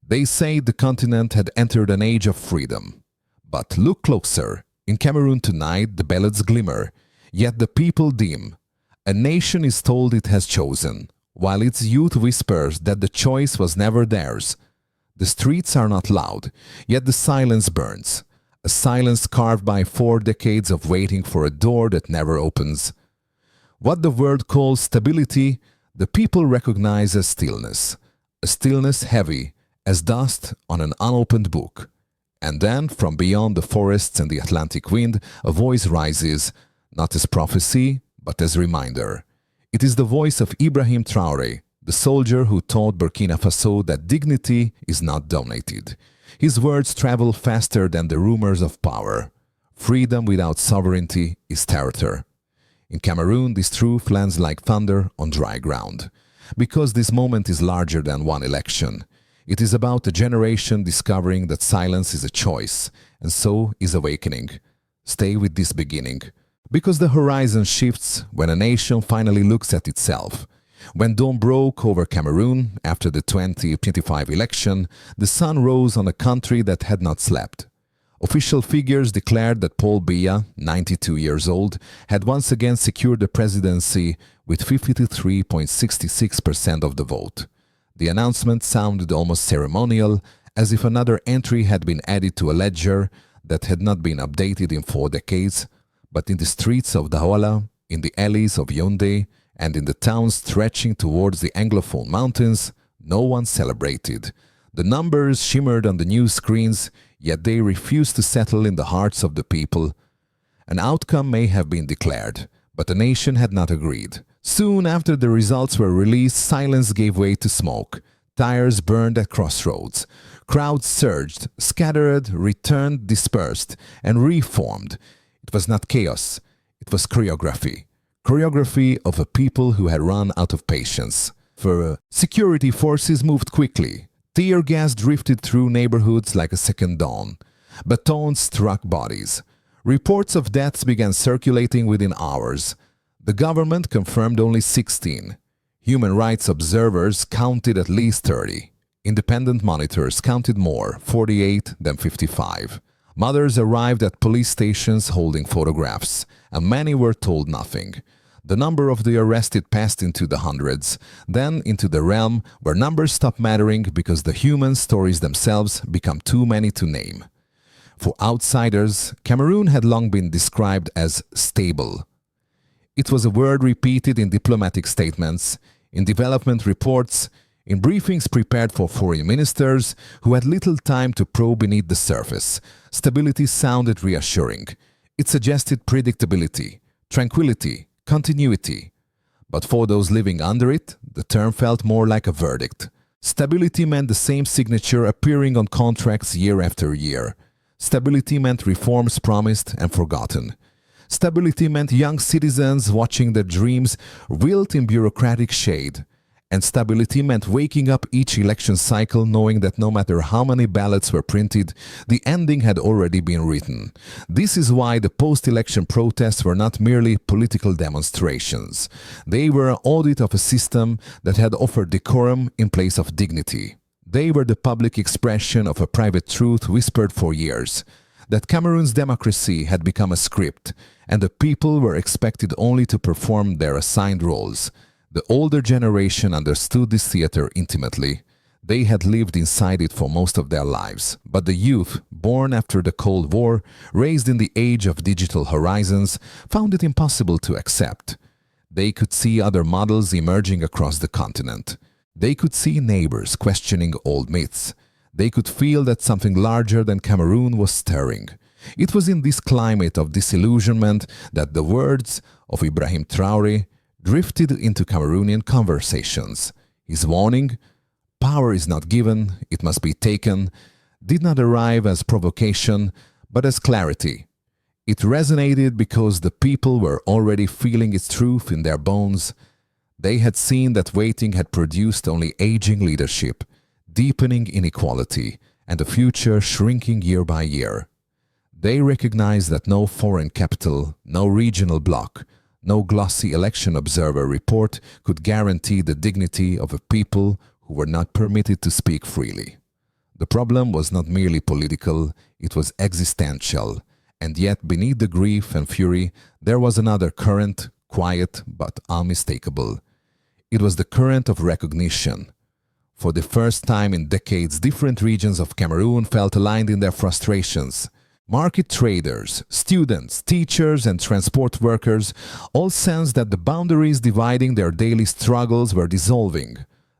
They say the continent had entered an age of freedom. But look closer. In Cameroon tonight the ballots glimmer, yet the people dim. A nation is told it has chosen, while its youth whispers that the choice was never theirs. The streets are not loud, yet the silence burns. A silence carved by 4 decades of waiting for a door that never opens. What the world calls stability, the people recognize as stillness. A stillness heavy as dust on an unopened book. And then, from beyond the forests and the Atlantic wind, a voice rises, not as prophecy, but as reminder. It is the voice of Ibrahim Traoré, the soldier who taught Burkina Faso that dignity is not donated. His words travel faster than the rumors of power. Freedom without sovereignty is terror. In Cameroon, this truth lands like thunder on dry ground. Because this moment is larger than one election. It is about a generation discovering that silence is a choice, and so is awakening. Stay with this beginning. Because the horizon shifts when a nation finally looks at itself. When dawn broke over Cameroon after the 2025 election, the sun rose on a country that had not slept. Official figures declared that Paul Biya, 92 years old, had once again secured the presidency with 53.66% of the vote. The announcement sounded almost ceremonial, as if another entry had been added to a ledger that had not been updated in 4 decades. But in the streets of Douala, in the alleys of Yaoundé, and in the towns stretching towards the Anglophone mountains, no one celebrated. The numbers shimmered on the news screens, yet they refused to settle in the hearts of the people. An outcome may have been declared, but the nation had not agreed. Soon after the results were released, silence gave way to smoke. Tires burned at crossroads. Crowds surged, scattered, returned, dispersed, and reformed. It was not chaos, it was choreography. Choreography of a people who had run out of patience. For security forces moved quickly. Tear gas drifted through neighborhoods like a second dawn. Batons struck bodies. Reports of deaths began circulating within hours. The government confirmed only 16. Human rights observers counted at least 30. Independent monitors counted more, 48 than 55. Mothers arrived at police stations holding photographs, and many were told nothing. The number of the arrested passed into the hundreds, then into the realm where numbers stop mattering because the human stories themselves become too many to name. For outsiders, Cameroon had long been described as stable. It was a word repeated in diplomatic statements, in development reports, in briefings prepared for foreign ministers who had little time to probe beneath the surface. Stability sounded reassuring. It suggested predictability, tranquility, continuity. But for those living under it, the term felt more like a verdict. Stability meant the same signature appearing on contracts year after year. Stability meant reforms promised and forgotten. Stability meant young citizens watching their dreams wilt in bureaucratic shade. And stability meant waking up each election cycle knowing that no matter how many ballots were printed, the ending had already been written. This is why the post-election protests were not merely political demonstrations. They were an audit of a system that had offered decorum in place of dignity. They were the public expression of a private truth whispered for years, that Cameroon's democracy had become a script, and the people were expected only to perform their assigned roles. The older generation understood this theater intimately. They had lived inside it for most of their lives. But the youth, born after the Cold War, raised in the age of digital horizons, found it impossible to accept. They could see other models emerging across the continent. They could see neighbors questioning old myths. They could feel that something larger than Cameroon was stirring. It was in this climate of disillusionment that the words of Ibrahim Traoré drifted into Cameroonian conversations. His warning, "Power is not given, it must be taken," did not arrive as provocation, but as clarity. It resonated because the people were already feeling its truth in their bones. They had seen that waiting had produced only aging leadership, deepening inequality, and a future shrinking year by year. They recognized that no foreign capital, no regional bloc, no glossy election observer report could guarantee the dignity of a people who were not permitted to speak freely. The problem was not merely political, it was existential. And yet, beneath the grief and fury, there was another current, quiet but unmistakable. It was the current of recognition. For the first time in decades, different regions of Cameroon felt aligned in their frustrations. Market traders, students, teachers, and transport workers all sensed that the boundaries dividing their daily struggles were dissolving.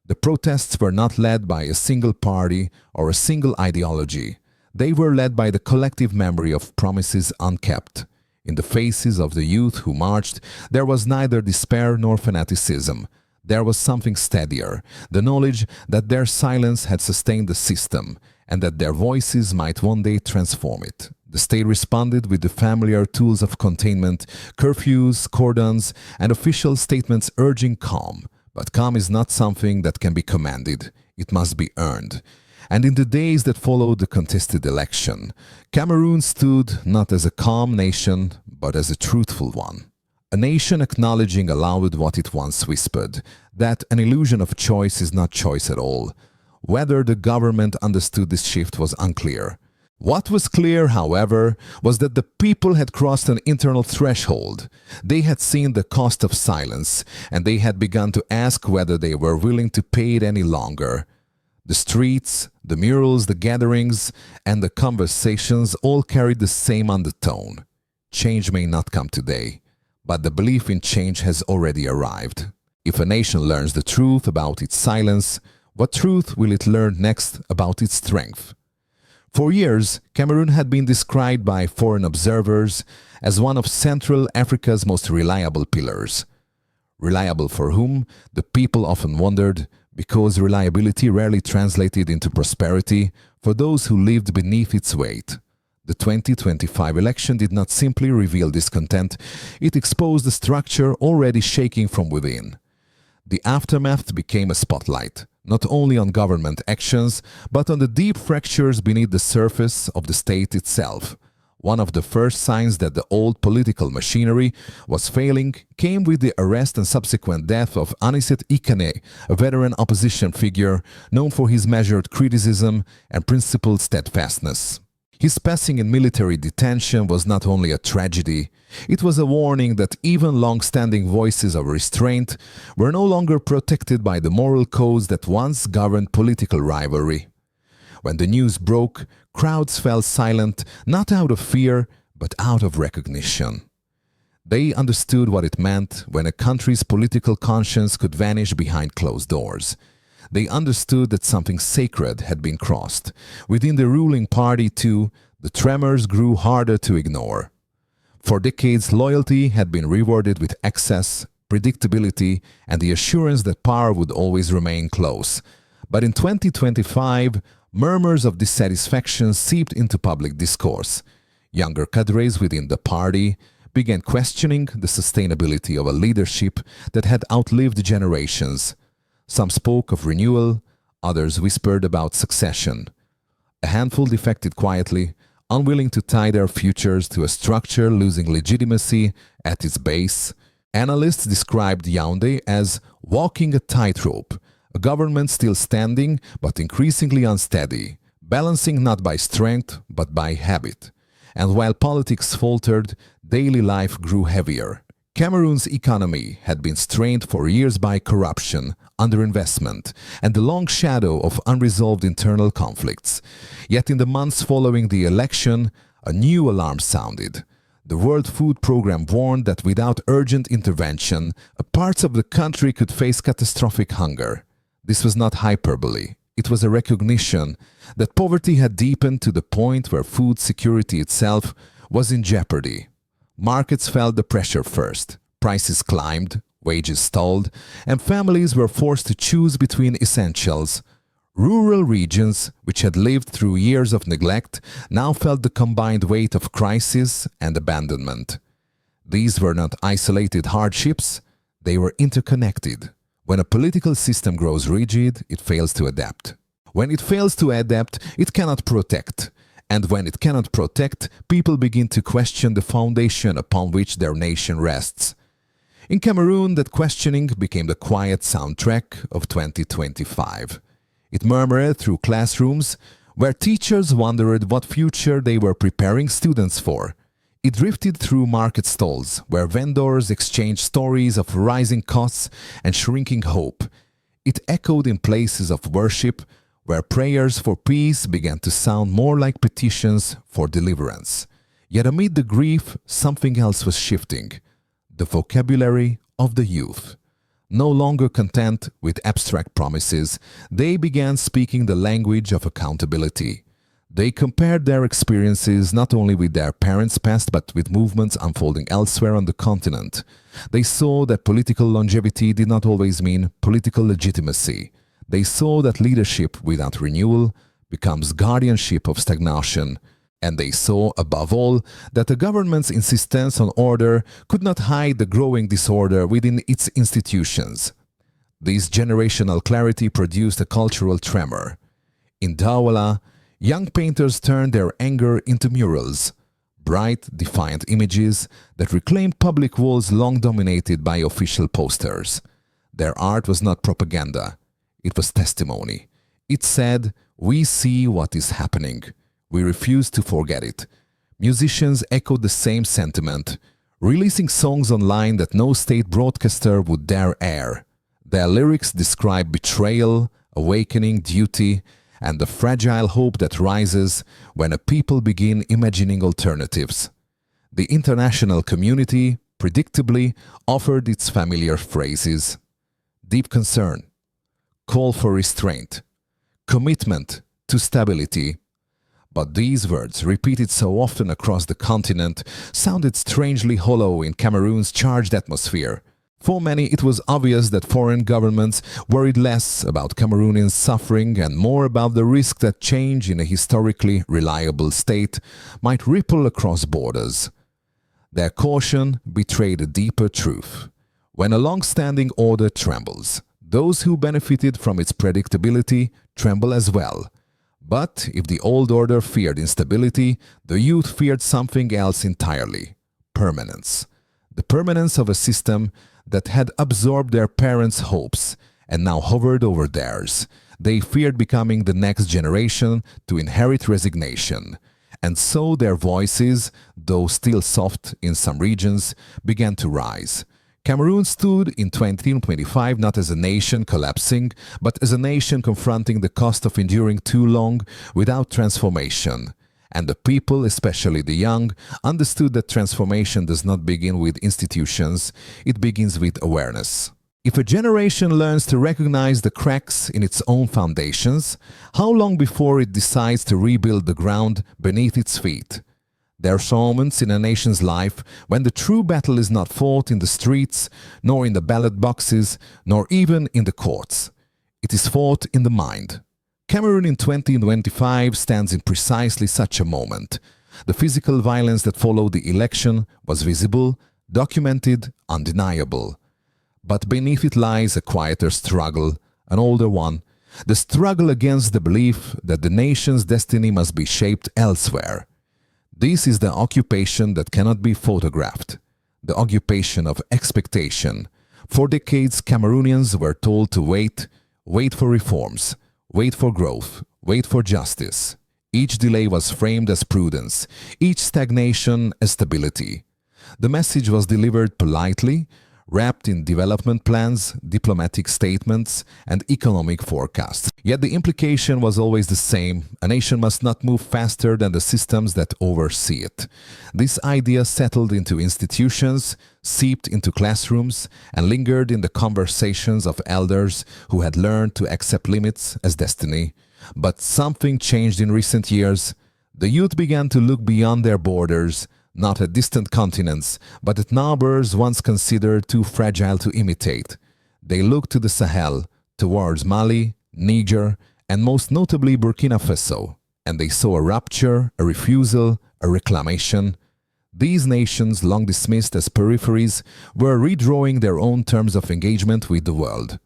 The protests were not led by a single party or a single ideology. They were led by the collective memory of promises unkept. In the faces of the youth who marched, there was neither despair nor fanaticism. There was something steadier, the knowledge that their silence had sustained the system, and that their voices might one day transform it. The state responded with the familiar tools of containment, curfews, cordons, and official statements urging calm. But calm is not something that can be commanded. It must be earned. And in the days that followed the contested election, Cameroon stood not as a calm nation, but as a truthful one. A nation acknowledging aloud what it once whispered, that an illusion of choice is not choice at all. Whether the government understood this shift was unclear. What was clear, however, was that the people had crossed an internal threshold. They had seen the cost of silence, and they had begun to ask whether they were willing to pay it any longer. The streets, the murals, the gatherings, and the conversations all carried the same undertone. Change may not come today, but the belief in change has already arrived. If a nation learns the truth about its silence, what truth will it learn next about its strength? For years, Cameroon had been described by foreign observers as one of Central Africa's most reliable pillars. Reliable for whom? The people often wondered, because reliability rarely translated into prosperity for those who lived beneath its weight. The 2025 election did not simply reveal discontent, it exposed a structure already shaking from within. The aftermath became a spotlight, not only on government actions, but on the deep fractures beneath the surface of the state itself. One of the first signs that the old political machinery was failing came with the arrest and subsequent death of Aniset Ikane, a veteran opposition figure known for his measured criticism and principled steadfastness. His passing in military detention was not only a tragedy, it was a warning that even long-standing voices of restraint were no longer protected by the moral codes that once governed political rivalry. When the news broke, crowds fell silent not out of fear, but out of recognition. They understood what it meant when a country's political conscience could vanish behind closed doors. They understood that something sacred had been crossed. Within the ruling party, too, the tremors grew harder to ignore. For decades, loyalty had been rewarded with access, predictability, and the assurance that power would always remain close. But in 2025, murmurs of dissatisfaction seeped into public discourse. Younger cadres within the party began questioning the sustainability of a leadership that had outlived generations. Some spoke of renewal, others whispered about succession. A handful defected quietly, unwilling to tie their futures to a structure losing legitimacy at its base. Analysts described Yaoundé as walking a tightrope, a government still standing but increasingly unsteady, balancing not by strength but by habit. And while politics faltered, daily life grew heavier. Cameroon's economy had been strained for years by corruption, underinvestment, and the long shadow of unresolved internal conflicts. Yet in the months following the election, a new alarm sounded. The World Food Programme warned that without urgent intervention, parts of the country could face catastrophic hunger. This was not hyperbole. It was a recognition that poverty had deepened to the point where food security itself was in jeopardy. Markets felt the pressure first. Prices climbed, wages stalled, and families were forced to choose between essentials. Rural regions, which had lived through years of neglect, now felt the combined weight of crisis and abandonment. These were not isolated hardships, they were interconnected. When a political system grows rigid, it fails to adapt. When it fails to adapt, it cannot protect. And when it cannot protect, people begin to question the foundation upon which their nation rests. In Cameroon, that questioning became the quiet soundtrack of 2025. It murmured through classrooms, where teachers wondered what future they were preparing students for. It drifted through market stalls, where vendors exchanged stories of rising costs and shrinking hope. It echoed in places of worship, where prayers for peace began to sound more like petitions for deliverance. Yet amid the grief, something else was shifting: the vocabulary of the youth. No longer content with abstract promises, they began speaking the language of accountability. They compared their experiences not only with their parents' past but with movements unfolding elsewhere on the continent. They saw that political longevity did not always mean political legitimacy. They saw that leadership without renewal becomes guardianship of stagnation. And they saw, above all, that the government's insistence on order could not hide the growing disorder within its institutions. This generational clarity produced a cultural tremor. In Douala, young painters turned their anger into murals, bright, defiant images that reclaimed public walls long dominated by official posters. Their art was not propaganda, it was testimony. It said, "We see what is happening. We refuse to forget it." Musicians echoed the same sentiment, releasing songs online that no state broadcaster would dare air. Their lyrics describe betrayal, awakening, duty, and the fragile hope that rises when a people begin imagining alternatives. The international community, predictably, offered its familiar phrases: deep concern, call for restraint, commitment to stability. But these words, repeated so often across the continent, sounded strangely hollow in Cameroon's charged atmosphere. For many, it was obvious that foreign governments worried less about Cameroonians' suffering and more about the risk that change in a historically reliable state might ripple across borders. Their caution betrayed a deeper truth. When a long-standing order trembles, those who benefited from its predictability tremble as well. But if the old order feared instability, the youth feared something else entirely: permanence. The permanence of a system that had absorbed their parents' hopes and now hovered over theirs. They feared becoming the next generation to inherit resignation. And so their voices, though still soft in some regions, began to rise. Cameroon stood in 2025 not as a nation collapsing, but as a nation confronting the cost of enduring too long without transformation. And the people, especially the young, understood that transformation does not begin with institutions, it begins with awareness. If a generation learns to recognize the cracks in its own foundations, how long before it decides to rebuild the ground beneath its feet? There are moments in a nation's life when the true battle is not fought in the streets, nor in the ballot boxes, nor even in the courts. It is fought in the mind. Cameroon in 2025 stands in precisely such a moment. The physical violence that followed the election was visible, documented, undeniable. But beneath it lies a quieter struggle, an older one, the struggle against the belief that the nation's destiny must be shaped elsewhere. This is the occupation that cannot be photographed, the occupation of expectation. For decades, Cameroonians were told to wait for reforms, wait for growth, wait for justice. Each delay was framed as prudence, each stagnation as stability. The message was delivered politely, wrapped in development plans, diplomatic statements, and economic forecasts. Yet the implication was always the same: a nation must not move faster than the systems that oversee it. This idea settled into institutions, seeped into classrooms, and lingered in the conversations of elders who had learned to accept limits as destiny. But something changed in recent years. The youth began to look beyond their borders, not at distant continents, but at neighbors once considered too fragile to imitate. They looked to the Sahel, towards Mali, Niger, and most notably Burkina Faso, and they saw a rupture, a refusal, a reclamation. These nations, long dismissed as peripheries, were redrawing their own terms of engagement with the world.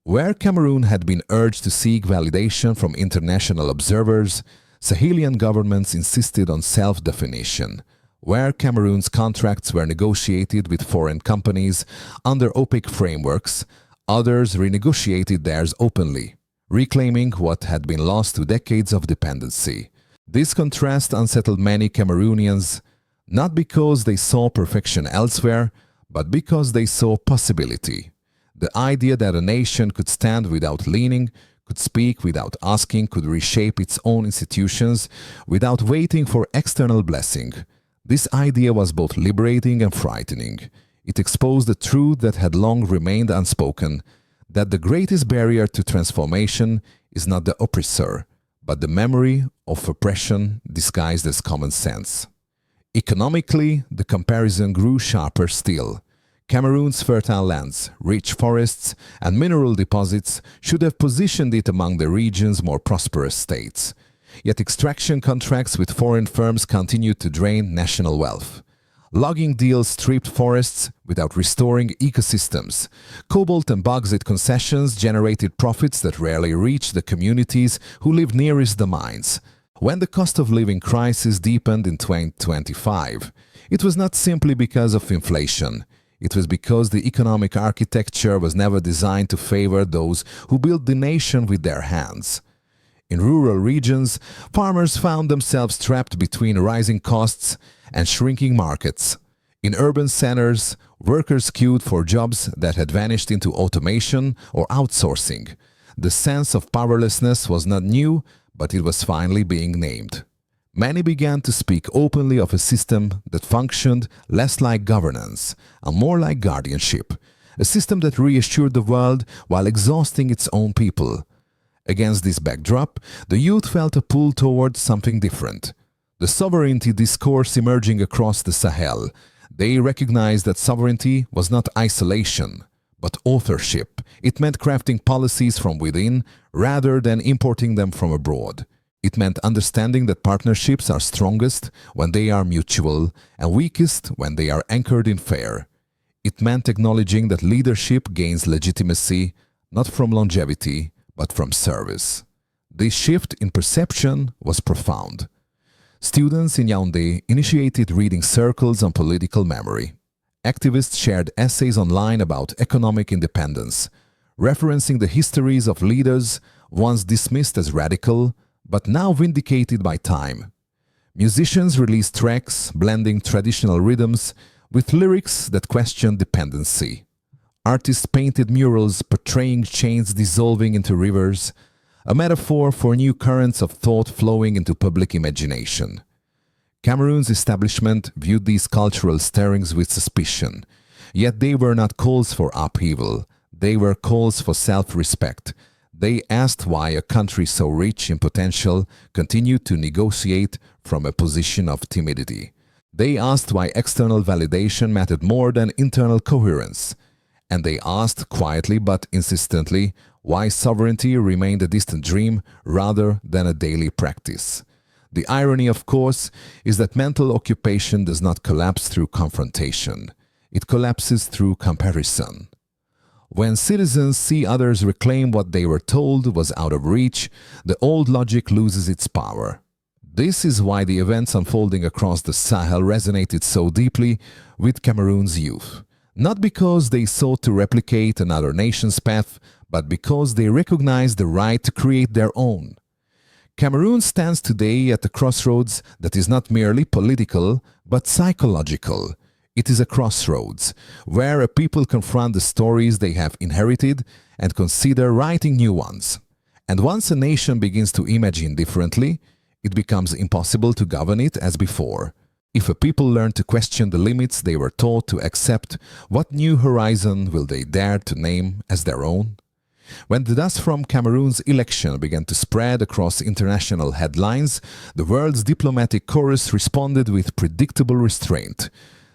Where Cameroon had been urged to seek validation from international observers, Sahelian governments insisted on self-definition. Where Cameroon's contracts were negotiated with foreign companies under opaque frameworks, others renegotiated theirs openly, reclaiming what had been lost to decades of dependency. This contrast unsettled many Cameroonians, not because they saw perfection elsewhere, but because they saw possibility. The idea that a nation could stand without leaning, could speak without asking, could reshape its own institutions without waiting for external blessing. This idea was both liberating and frightening. It exposed the truth that had long remained unspoken, that the greatest barrier to transformation is not the oppressor, but the memory of oppression disguised as common sense. Economically, the comparison grew sharper still. Cameroon's fertile lands, rich forests, and mineral deposits should have positioned it among the region's more prosperous states. Yet extraction contracts with foreign firms continued to drain national wealth. Logging deals stripped forests without restoring ecosystems. Cobalt and bauxite concessions generated profits that rarely reached the communities who lived nearest the mines. When the cost of living crisis deepened in 2025, it was not simply because of inflation. It was because the economic architecture was never designed to favor those who built the nation with their hands. In rural regions, farmers found themselves trapped between rising costs and shrinking markets. In urban centers, workers queued for jobs that had vanished into automation or outsourcing. The sense of powerlessness was not new, but it was finally being named. Many began to speak openly of a system that functioned less like governance and more like guardianship, a system that reassured the world while exhausting its own people. Against this backdrop, the youth felt a pull towards something different. The sovereignty discourse emerging across the Sahel. They recognized that sovereignty was not isolation, but authorship. It meant crafting policies from within rather than importing them from abroad. It meant understanding that partnerships are strongest when they are mutual and weakest when they are anchored in fear. It meant acknowledging that leadership gains legitimacy not from longevity, but from service. This shift in perception was profound. Students in Yaoundé initiated reading circles on political memory. Activists shared essays online about economic independence, referencing the histories of leaders once dismissed as radical, but now vindicated by time. Musicians released tracks blending traditional rhythms with lyrics that questioned dependency. Artists painted murals portraying chains dissolving into rivers, a metaphor for new currents of thought flowing into public imagination. Cameroon's establishment viewed these cultural stirrings with suspicion, yet they were not calls for upheaval, they were calls for self-respect. They asked why a country so rich in potential continued to negotiate from a position of timidity. They asked why external validation mattered more than internal coherence. And they asked quietly but insistently why sovereignty remained a distant dream rather than a daily practice. The irony, of course, is that mental occupation does not collapse through confrontation. It collapses through comparison. When citizens see others reclaim what they were told was out of reach, the old logic loses its power. This is why the events unfolding across the Sahel resonated so deeply with Cameroon's youth. Not because they sought to replicate another nation's path, but because they recognized the right to create their own. Cameroon stands today at a crossroads that is not merely political, but psychological. It is a crossroads where a people confront the stories they have inherited and consider writing new ones. And once a nation begins to imagine differently, it becomes impossible to govern it as before. If a people learn to question the limits they were taught to accept, what new horizon will they dare to name as their own? When the dust from Cameroon's election began to spread across international headlines, the world's diplomatic chorus responded with predictable restraint.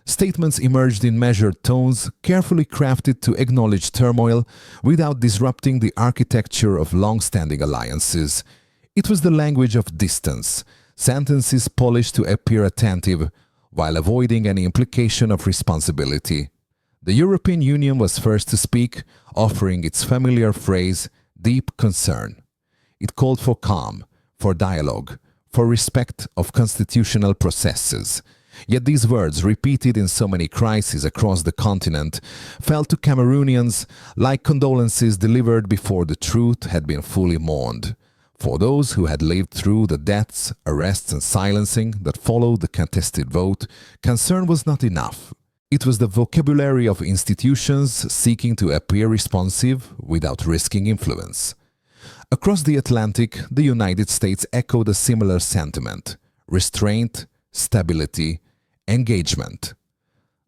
Statements emerged in measured tones, carefully crafted to acknowledge turmoil without disrupting the architecture of long-standing alliances. It was the language of distance, sentences polished to appear attentive, while avoiding any implication of responsibility. The European Union was first to speak, offering its familiar phrase, deep concern. It called for calm, for dialogue, for respect of constitutional processes. Yet these words, repeated in so many crises across the continent, felt to Cameroonians like condolences delivered before the truth had been fully mourned. For those who had lived through the deaths, arrests and silencing that followed the contested vote, concern was not enough. It was the vocabulary of institutions seeking to appear responsive without risking influence. Across the Atlantic, the United States echoed a similar sentiment: restraint, stability, engagement.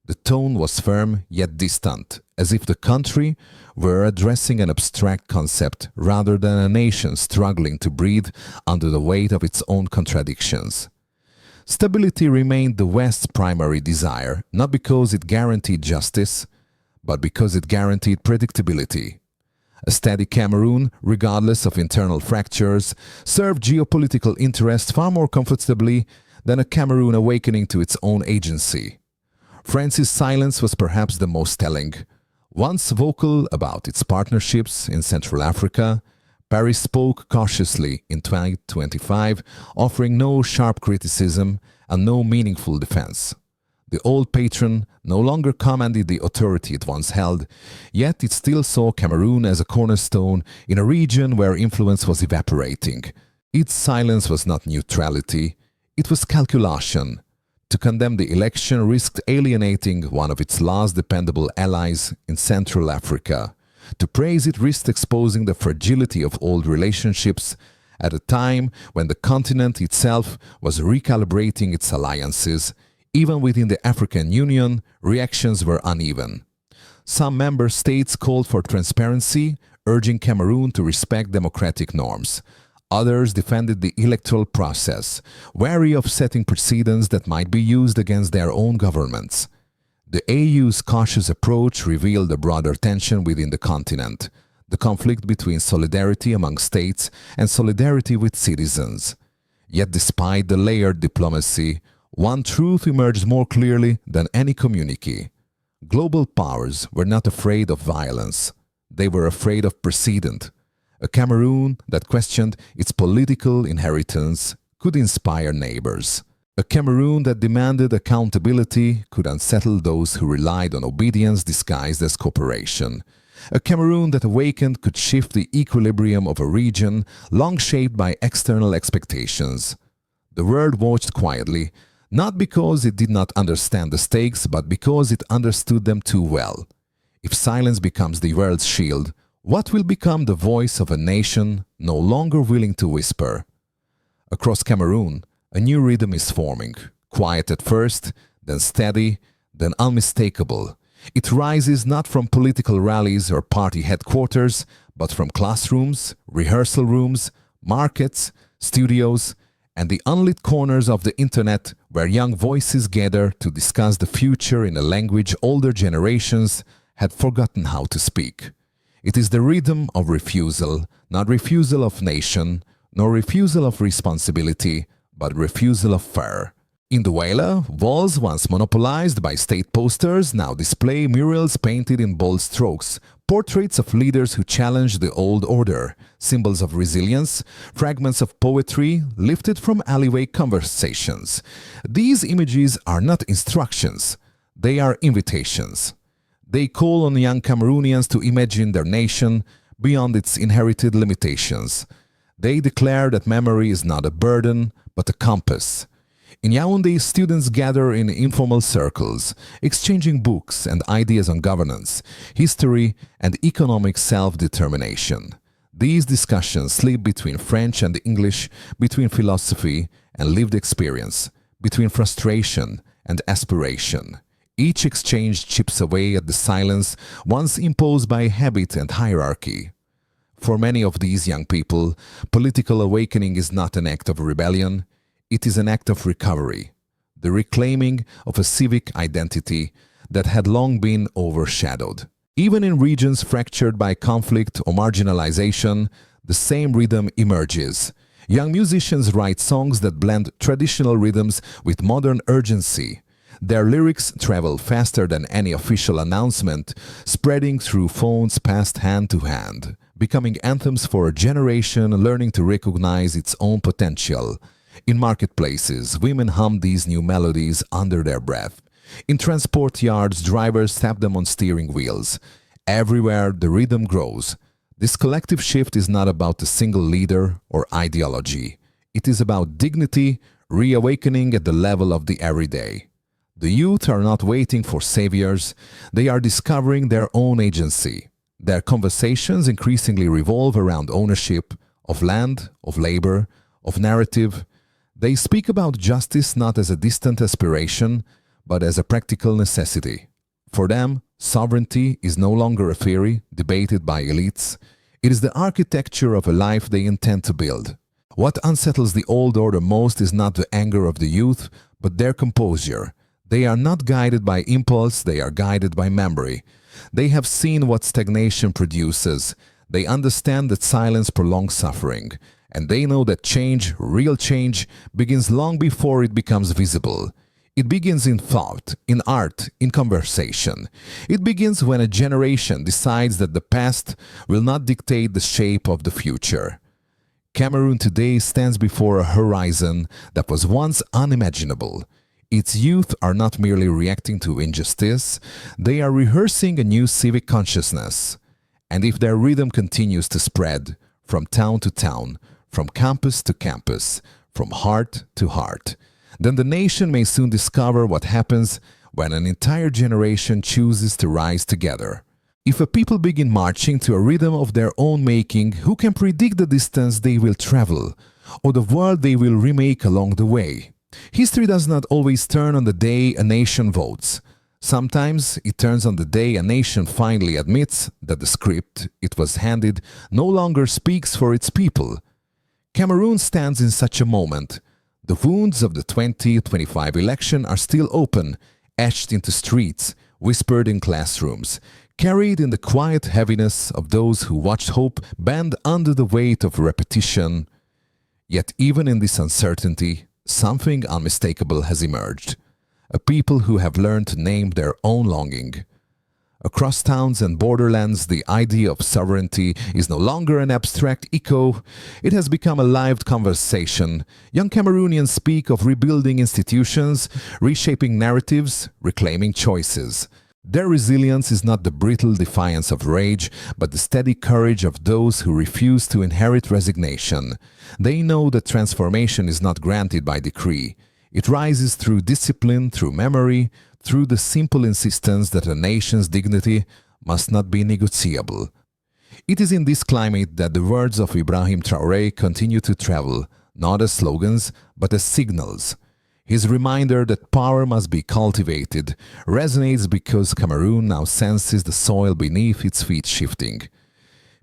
The tone was firm yet distant, as if the country were addressing an abstract concept rather than a nation struggling to breathe under the weight of its own contradictions. Stability remained the West's primary desire, not because it guaranteed justice, but because it guaranteed predictability. A steady Cameroon, regardless of internal fractures, served geopolitical interests far more comfortably than a Cameroon awakening to its own agency. France's silence was perhaps the most telling. Once vocal about its partnerships in Central Africa, Paris spoke cautiously in 2025, offering no sharp criticism and no meaningful defense. The old patron no longer commanded the authority it once held, yet it still saw Cameroon as a cornerstone in a region where influence was evaporating. Its silence was not neutrality, it was calculation. To condemn the election risked alienating one of its last dependable allies in Central Africa. To praise it risked exposing the fragility of old relationships at a time when the continent itself was recalibrating its alliances. Even within the African Union, reactions were uneven. Some member states called for transparency, urging Cameroon to respect democratic norms. Others defended the electoral process, wary of setting precedents that might be used against their own governments. The AU's cautious approach revealed a broader tension within the continent, the conflict between solidarity among states and solidarity with citizens. Yet despite the layered diplomacy, one truth emerged more clearly than any communique. Global powers were not afraid of violence. They were afraid of precedent. A Cameroon that questioned its political inheritance could inspire neighbors. A Cameroon that demanded accountability could unsettle those who relied on obedience disguised as cooperation. A Cameroon that awakened could shift the equilibrium of a region long shaped by external expectations. The world watched quietly, not because it did not understand the stakes, but because it understood them too well. If silence becomes the world's shield, what will become the voice of a nation no longer willing to whisper? Across Cameroon, a new rhythm is forming, quiet at first, then steady, then unmistakable. It rises not from political rallies or party headquarters, but from classrooms, rehearsal rooms, markets, studios, and the unlit corners of the internet where young voices gather to discuss the future in a language older generations had forgotten how to speak. It is the rhythm of refusal, not refusal of nation, nor refusal of responsibility, but refusal of fear. In Douala, walls once monopolized by state posters now display murals painted in bold strokes, portraits of leaders who challenged the old order, symbols of resilience, fragments of poetry lifted from alleyway conversations. These images are not instructions, they are invitations. They call on young Cameroonians to imagine their nation beyond its inherited limitations. They declare that memory is not a burden, but a compass. In Yaoundé, students gather in informal circles, exchanging books and ideas on governance, history, and economic self-determination. These discussions slip between French and English, between philosophy and lived experience, between frustration and aspiration. Each exchange chips away at the silence once imposed by habit and hierarchy. For many of these young people, political awakening is not an act of rebellion, it is an act of recovery, the reclaiming of a civic identity that had long been overshadowed. Even in regions fractured by conflict or marginalization, the same rhythm emerges. Young musicians write songs that blend traditional rhythms with modern urgency. Their lyrics travel faster than any official announcement, spreading through phones passed hand to hand, becoming anthems for a generation learning to recognize its own potential. In marketplaces, women hum these new melodies under their breath. In transport yards, drivers tap them on steering wheels. Everywhere, the rhythm grows. This collective shift is not about a single leader or ideology. It is about dignity, reawakening at the level of the everyday. The youth are not waiting for saviors, they are discovering their own agency. Their conversations increasingly revolve around ownership, of land, of labor, of narrative. They speak about justice not as a distant aspiration, but as a practical necessity. For them, sovereignty is no longer a theory debated by elites. It is the architecture of a life they intend to build. What unsettles the old order most is not the anger of the youth, but their composure. They are not guided by impulse, they are guided by memory. They have seen what stagnation produces. They understand that silence prolongs suffering. And they know that change, real change, begins long before it becomes visible. It begins in thought, in art, in conversation. It begins when a generation decides that the past will not dictate the shape of the future. Cameroon today stands before a horizon that was once unimaginable. Its youth are not merely reacting to injustice, they are rehearsing a new civic consciousness. And if their rhythm continues to spread, from town to town, from campus to campus, from heart to heart, then the nation may soon discover what happens when an entire generation chooses to rise together. If a people begin marching to a rhythm of their own making, who can predict the distance they will travel, or the world they will remake along the way? History does not always turn on the day a nation votes. Sometimes it turns on the day a nation finally admits that the script it was handed no longer speaks for its people. Cameroon stands in such a moment. The wounds of the 2025 election are still open, etched into streets, whispered in classrooms, carried in the quiet heaviness of those who watched hope bend under the weight of repetition. Yet even in this uncertainty, something unmistakable has emerged. A people who have learned to name their own longing. Across towns and borderlands, the idea of sovereignty is no longer an abstract echo. It has become a lived conversation. Young Cameroonians speak of rebuilding institutions, reshaping narratives, reclaiming choices. Their resilience is not the brittle defiance of rage, but the steady courage of those who refuse to inherit resignation. They know that transformation is not granted by decree. It rises through discipline, through memory, through the simple insistence that a nation's dignity must not be negotiable. It is in this climate that the words of Ibrahim Traoré continue to travel, not as slogans, but as signals. His reminder that power must be cultivated resonates because Cameroon now senses the soil beneath its feet shifting.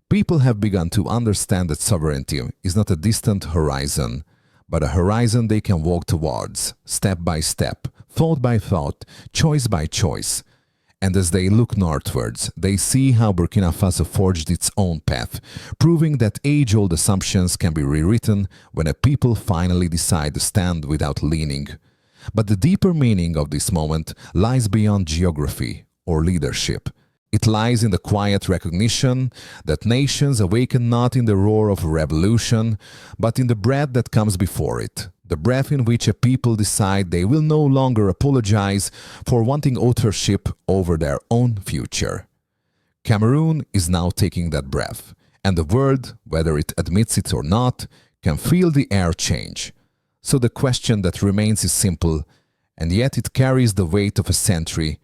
People have begun to understand that sovereignty is not a distant horizon, but a horizon they can walk towards, step by step, thought by thought, choice by choice. And as they look northwards, they see how Burkina Faso forged its own path, proving that age-old assumptions can be rewritten when a people finally decide to stand without leaning. But the deeper meaning of this moment lies beyond geography or leadership. It lies in the quiet recognition that nations awaken not in the roar of a revolution, but in the breath that comes before it. The breath in which a people decide they will no longer apologize for wanting authorship over their own future. Cameroon is now taking that breath, and the world, whether it admits it or not, can feel the air change. So the question that remains is simple, and yet it carries the weight of a century.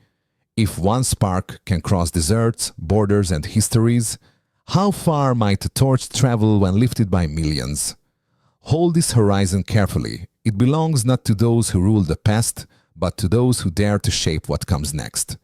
If one spark can cross deserts, borders, and histories, how far might a torch travel when lifted by millions? Hold this horizon carefully. It belongs not to those who rule the past, but to those who dare to shape what comes next.